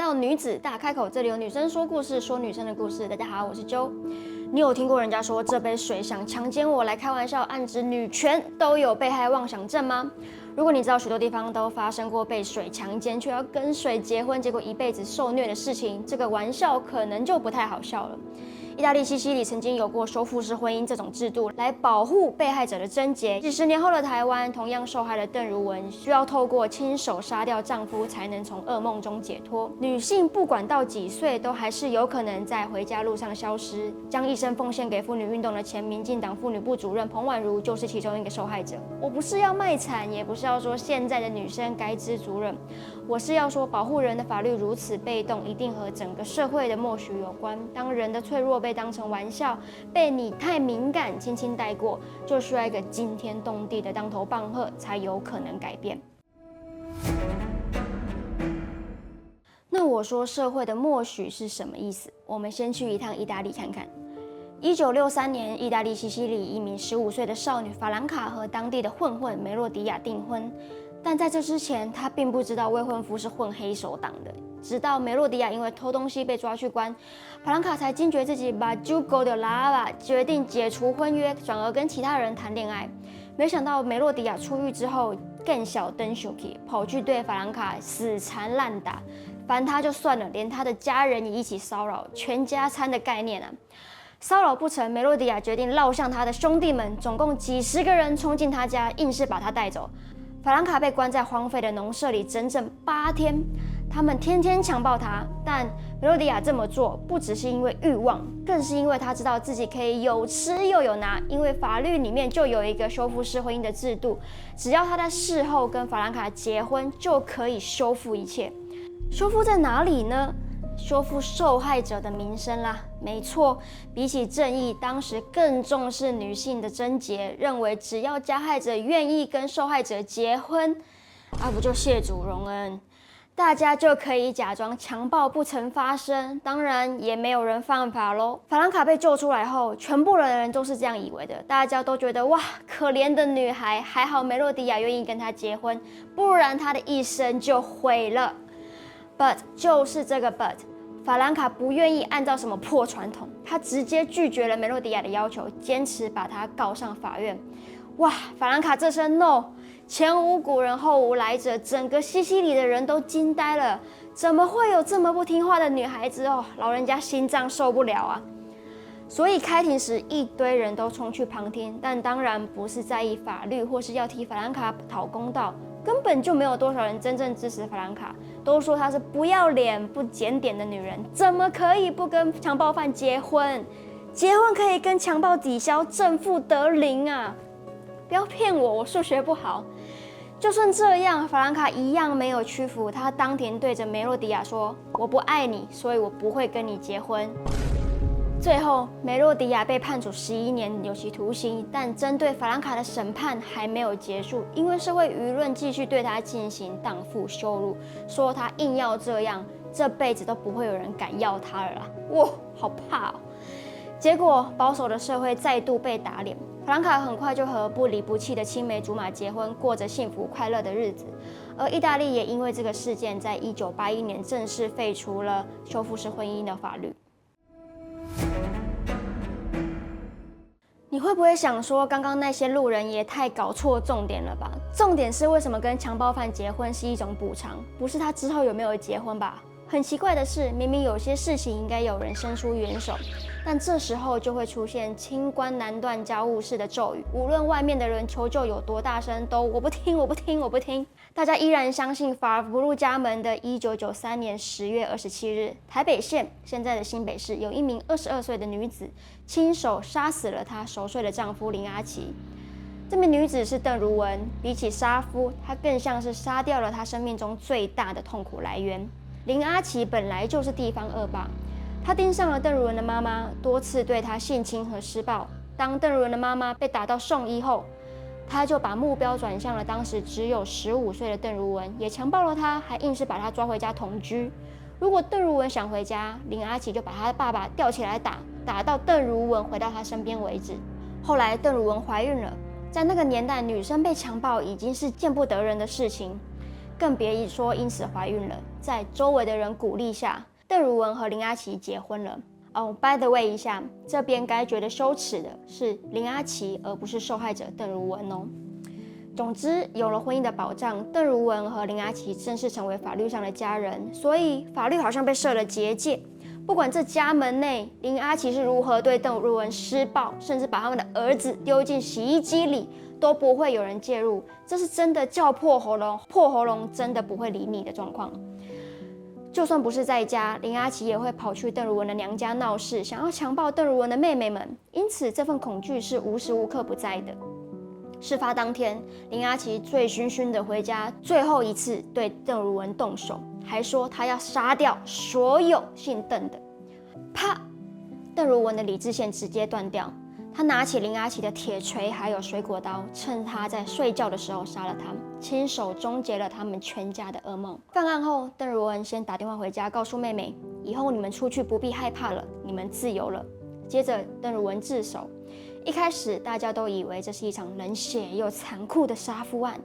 到女子大开口，这里有女生说故事，说女生的故事。大家好，我是Jo。你有听过人家说这杯水想强奸我来开玩笑，暗指女权都有被害妄想症吗？如果你知道许多地方都发生过被水强奸却要跟水结婚，结果一辈子受虐的事情，这个玩笑可能就不太好笑了。意大利西西里曾经有过修复式婚姻这种制度，来保护被害者的贞洁。几十年后的台湾，同样受害的邓如文，需要透过亲手杀掉丈夫，才能从噩梦中解脱。女性不管到几岁，都还是有可能在回家路上消失。将一生奉献给妇女运动的前民进党妇女部主任彭婉如，就是其中一个受害者。我不是要卖惨，也不是要说现在的女生该知足忍，我是要说，保护人的法律如此被动，一定和整个社会的默许有关。当人的脆弱被当成玩笑，被你太敏感轻轻带过，就需要一个惊天动地的当头棒喝，才有可能改变。那我说社会的默许是什么意思？我们先去一趟意大利看看。1963年，意大利西西里一名15岁的少女法兰卡和当地的混混梅洛迪亚订婚。但在这之前，他并不知道未婚夫是混黑手党的。直到梅洛迪亚因为偷东西被抓去关，法兰卡才惊觉自己把酒狗的拉吧，决定解除婚约，转而跟其他人谈恋爱。没想到梅洛迪亚出狱之后更小灯生气，跑去对法兰卡死缠烂打，烦他就算了，连他的家人也一起骚扰，全家餐的概念啊！骚扰不成，梅洛迪亚决定绕向他的兄弟们，总共几十个人冲进他家，硬是把他带走。法兰卡被关在荒废的农舍里整整8天，他们天天强暴他。但梅洛迪亚这么做不只是因为欲望，更是因为他知道自己可以有吃又有拿，因为法律里面就有一个修复式婚姻的制度，只要他在事后跟法兰卡结婚，就可以修复一切。修复在哪里呢？修复受害者的名声啦，没错，比起正义，当时更重视女性的贞洁，认为只要加害者愿意跟受害者结婚，不就谢主隆恩，大家就可以假装强暴不曾发生，当然也没有人犯法咯。法兰卡被救出来后，全部的人都是这样以为的，大家都觉得哇，可怜的女孩，还好梅洛迪亚愿意跟她结婚，不然她的一生就毁了。But 就是这个 But。法兰卡不愿意按照什么破传统，他直接拒绝了梅洛迪亚的要求，坚持把他告上法院。哇，法兰卡这声 no， 前无古人后无来者，整个西西里的人都惊呆了，怎么会有这么不听话的女孩子哦？老人家心脏受不了啊！所以开庭时一堆人都冲去旁听，但当然不是在意法律或是要替法兰卡讨公道。根本就没有多少人真正支持法兰卡，都说她是不要脸、不检点的女人，怎么可以不跟强暴犯结婚？结婚可以跟强暴抵消，正负得零啊！不要骗我，我数学不好。就算这样，法兰卡一样没有屈服，她当庭对着梅洛迪亚说：“我不爱你，所以我不会跟你结婚。”最后，梅洛迪亚被判处11年有期徒刑，但针对法兰卡的审判还没有结束，因为社会舆论继续对他进行荡妇羞辱，说他硬要这样，这辈子都不会有人敢要他了啦！哇，好怕哦！结果保守的社会再度被打脸，法兰卡很快就和不离不弃的青梅竹马结婚，过着幸福快乐的日子。而意大利也因为这个事件，在1981年正式废除了修复式婚姻的法律。你会不会想说，刚刚那些路人也太搞错重点了吧？重点是为什么跟强暴犯结婚是一种补偿，不是他之后有没有结婚吧？很奇怪的是，明明有些事情应该有人伸出援手，但这时候就会出现清官难断家务事的咒语，无论外面的人求救有多大声，都我不听，我不听，我不听。大家依然相信法而不入家门的1993年10月27日，台北县（现在的新北市）有一名22岁的女子亲手杀死了她熟睡的丈夫林阿奇。这名女子是邓如文，比起杀夫，她更像是杀掉了她生命中最大的痛苦来源。林阿奇本来就是地方恶霸，他盯上了邓如文的妈妈，多次对她性侵和施暴。当邓如文的妈妈被打到送医后，他就把目标转向了当时只有15岁的邓如文，也强暴了她，还硬是把她抓回家同居。如果邓如文想回家，林阿奇就把他爸爸吊起来打，打到邓如文回到他身边为止。后来邓如文怀孕了，在那个年代，女生被强暴已经是见不得人的事情，更别说因此怀孕了。在周围的人鼓励下，邓如雯和林阿琪结婚了。by the way 一下，这边该觉得羞耻的是林阿琪，而不是受害者邓如雯哦。总之，有了婚姻的保障，邓如雯和林阿琪正式成为法律上的家人，所以法律好像被设了结界。不管这家门内林阿琪是如何对邓如雯施暴，甚至把他们的儿子丢进洗衣机里，都不会有人介入。这是真的叫破喉咙真的不会理你的状况。就算不是在家，林阿琪也会跑去邓如雯的娘家闹事，想要强暴邓如雯的妹妹们，因此这份恐惧是无时无刻不在的。事发当天，林阿琪醉醺醺的回家，最后一次对邓如雯动手，还说她要杀掉所有姓邓的。啪！邓如雯的理智线直接断掉。他拿起林阿琪的铁锤还有水果刀，趁她在睡觉的时候杀了她，亲手终结了他们全家的噩梦。犯案后，邓如雯先打电话回家，告诉妹妹，以后你们出去不必害怕了，你们自由了。接着，邓如雯自首。一开始大家都以为这是一场冷血又残酷的杀夫案，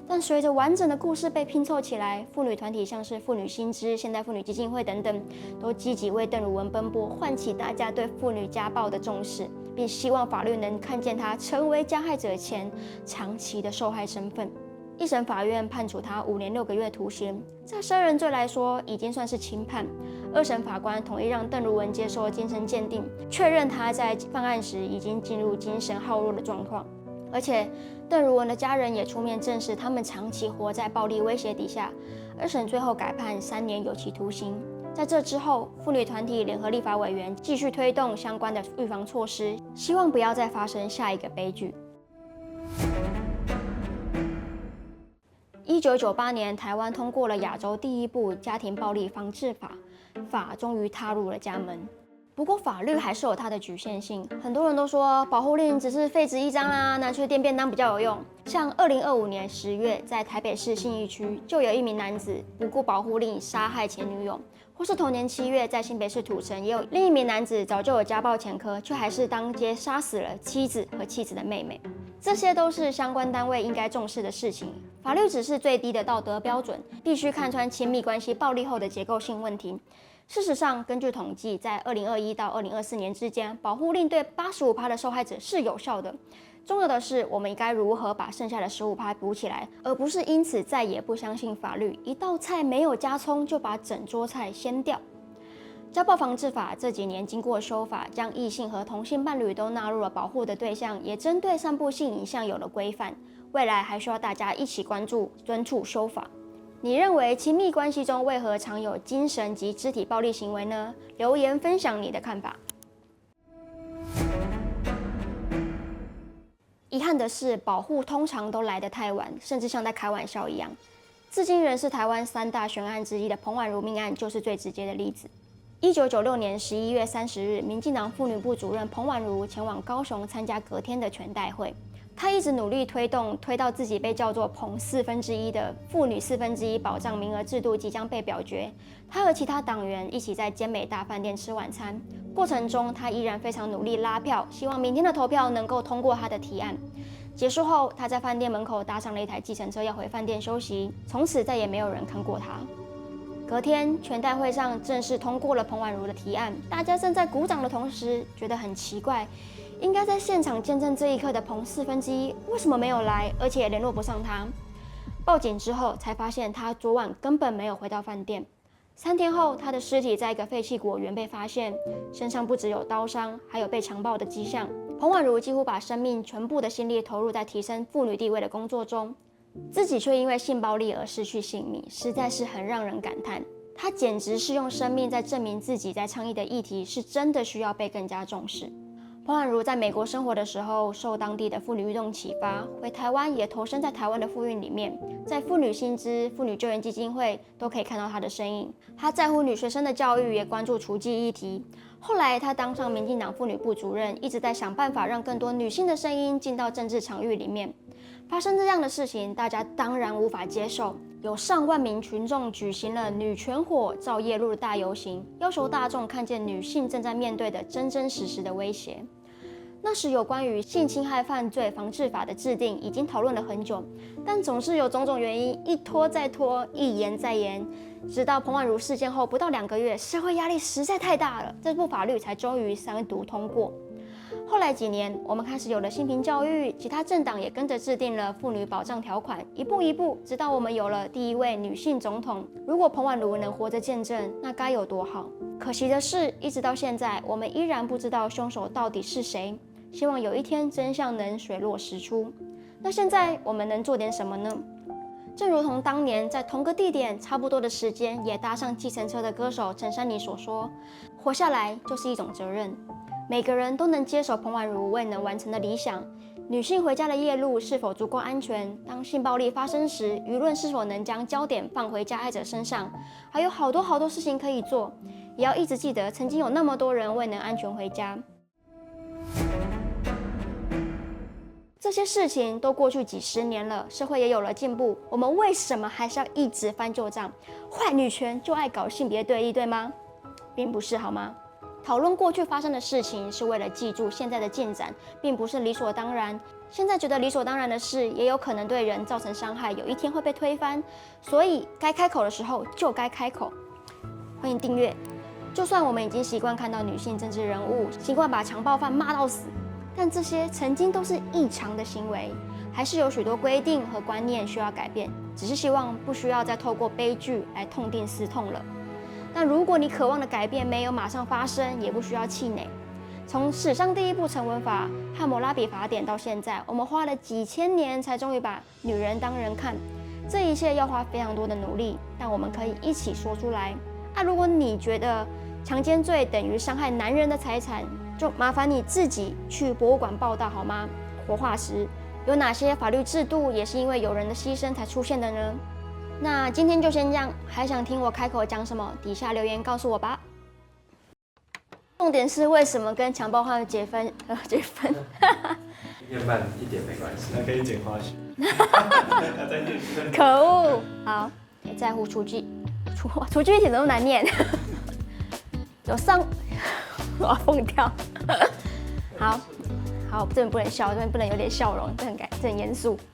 但随着完整的故事被拼凑起来，妇女团体像是妇女新知、现代妇女基金会等等，都积极为邓如雯奔波，唤起大家对妇女家暴的重视，并希望法律能看见她成为加害者前长期的受害身份。一审法院判处她5年6个月徒刑，在杀人罪来说已经算是轻判。二审法官同意让邓如雯接受精神鉴定，确认她在犯案时已经进入精神耗弱的状况，而且邓如雯的家人也出面证实，他们长期活在暴力威胁底下。二审最后改判3年有期徒刑。在这之后，妇女团体联合立法委员继续推动相关的预防措施，希望不要再发生下一个悲剧。1998年，台湾通过了亚洲第一部家庭暴力防治法，法终于踏入了家门。不过法律还是有它的局限性，很多人都说保护令只是废纸一张啦，拿去垫便当比较有用。像2025年10月，在台北市信义区就有一名男子不顾保护令杀害前女友，或是同年7月，在新北市土城也有另一名男子早就有家暴前科，却还是当街杀死了妻子和妻子的妹妹。这些都是相关单位应该重视的事情。法律只是最低的道德标准，必须看穿亲密关系暴力后的结构性问题。事实上，根据统计，在2021到2024年之间，保护令对85%的受害者是有效的。重要的是，我们应该如何把剩下的15%补起来，而不是因此再也不相信法律，一道菜没有加葱就把整桌菜掀掉。家暴防治法这几年经过修法，将异性和同性伴侣都纳入了保护的对象，也针对散布性影像有了规范。未来还需要大家一起关注、敦促修法。你认为亲密关系中为何常有精神及肢体暴力行为呢？留言分享你的看法。遗憾的是，保护通常都来得太晚，甚至像在开玩笑一样。至今仍是台湾3大悬案之一的彭婉如命案，就是最直接的例子。1996年11月30日，民进党妇女部主任彭婉如前往高雄参加隔天的全代会。她一直努力推到自己被叫做彭1/4的妇女1/4保障名额制度即将被表决。她和其他党员一起在坚美大饭店吃晚餐，过程中她依然非常努力拉票，希望明天的投票能够通过她的提案。结束后，她在饭店门口搭上了一台计程车要回饭店休息，从此再也没有人看过她。隔天，全代会上正式通过了彭婉如的提案，大家正在鼓掌的同时，觉得很奇怪，应该在现场见证这一刻的彭1/4为什么没有来，而且也联络不上他？报警之后才发现他昨晚根本没有回到饭店。3天后，他的尸体在一个废弃果园被发现，身上不只有刀伤，还有被强暴的迹象。彭婉如几乎把生命全部的心力投入在提升妇女地位的工作中，自己却因为性暴力而失去性命，实在是很让人感叹。她简直是用生命在证明自己在倡议的议题是真的需要被更加重视。彭婉如在美国生活的时候，受当地的妇女运动启发，回台湾也投身在台湾的妇运里面，在妇女新知、妇女救援基金会都可以看到她的身影。她在乎女学生的教育，也关注雏妓议题。后来她当上民进党妇女部主任，一直在想办法让更多女性的声音进到政治场域里面。发生这样的事情，大家当然无法接受。有上万名群众举行了女权火照夜路的大游行，要求大众看见女性正在面对的真真实实的威胁。那时有关于性侵害犯罪防治法的制定已经讨论了很久，但总是有种种原因一拖再拖，一延再延，直到彭婉如事件后不到2个月，社会压力实在太大了，这部法律才终于3读通过。后来几年，我们开始有了性平教育，其他政党也跟着制定了妇女保障条款，一步一步，直到我们有了第1位女性总统。如果彭婉如能活着见证，那该有多好！可惜的是，一直到现在，我们依然不知道凶手到底是谁。希望有一天真相能水落石出。那现在我们能做点什么呢？正如同当年在同个地点、差不多的时间也搭上计程车的歌手陈珊妮所说：“活下来就是一种责任。”每个人都能接手彭婉如未能完成的理想。女性回家的夜路是否足够安全？当性暴力发生时，舆论是否能将焦点放回加害者身上？还有好多事情可以做，也要一直记得，曾经有那么多人未能安全回家。这些事情都过去几10年了，社会也有了进步，我们为什么还是要一直翻旧账？坏女权就爱搞性别对立，对吗？并不是，好吗？讨论过去发生的事情是为了记住现在的进展，并不是理所当然。现在觉得理所当然的事，也有可能对人造成伤害，有一天会被推翻。所以该开口的时候就该开口。欢迎订阅。就算我们已经习惯看到女性政治人物，习惯把强暴犯骂到死，但这些曾经都是异常的行为，还是有许多规定和观念需要改变。只是希望不需要再透过悲剧来痛定思痛了。但如果你渴望的改变没有马上发生，也不需要气馁。从史上第1部成文法《汉谟拉比法典》到现在，我们花了几千年才终于把女人当人看。这一切要花非常多的努力，但我们可以一起说出来。如果你觉得强奸罪等于伤害男人的财产，就麻烦你自己去博物馆报道好吗？活化石有哪些法律制度也是因为有人的牺牲才出现的呢？那今天就先这样，还想听我开口讲什么？底下留言告诉我吧。重点是为什么跟强暴犯结婚？念慢一点没关系，那可以剪花絮。可恶！好，也在乎厨具一点都难念。有上，我要疯掉。好，这边不能笑，这边不能有点笑容，这很严肃。